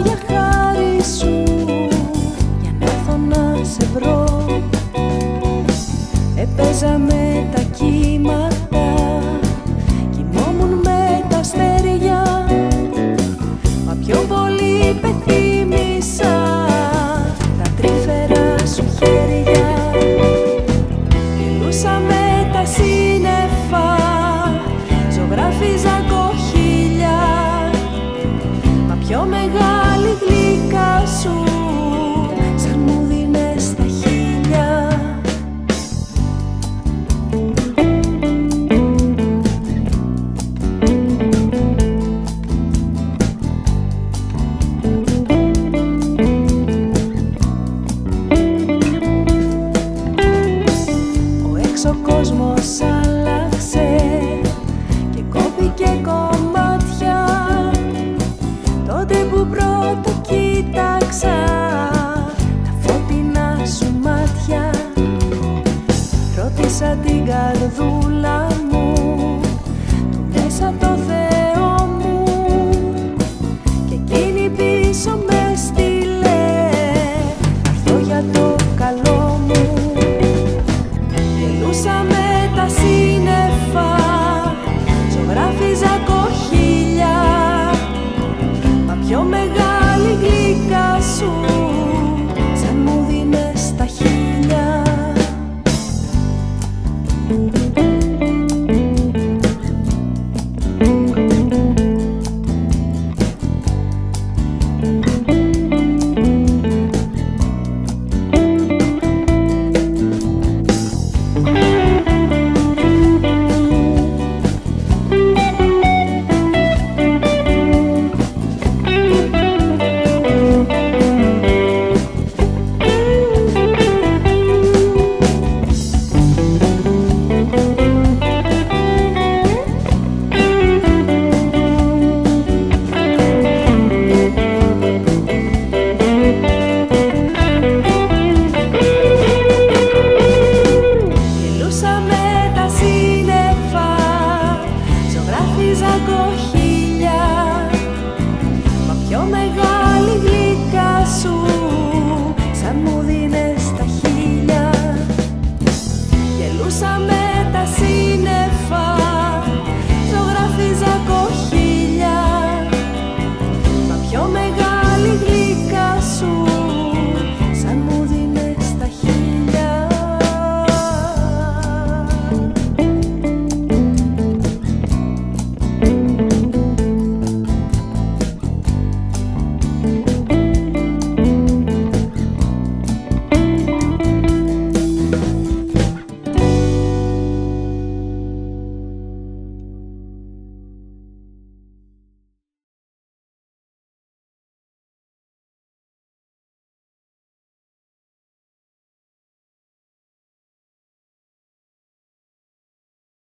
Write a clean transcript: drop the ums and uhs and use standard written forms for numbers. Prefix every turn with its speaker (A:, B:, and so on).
A: Για χάρη σου, για να έρθω να σε βρω. Έπαιζα με τα κύματα, κοιμόμουν με τα αστέρια, μα πιο πολύ πεθύμησα τα τρυφερά σου χέρια. Μιλούσα με τα σύννεφα, ζωγράφιζα κοχύλια, μα πιο μεγάλη γλύκα σου σαν μου δίνες τα χείλια. Ο έξω κόσμος άλλαξε και κόπηκε κομμάτια. Τότε που πρώτο κοίταξα τα φωτεινά σου μάτια, ρώτησα την καρδούλα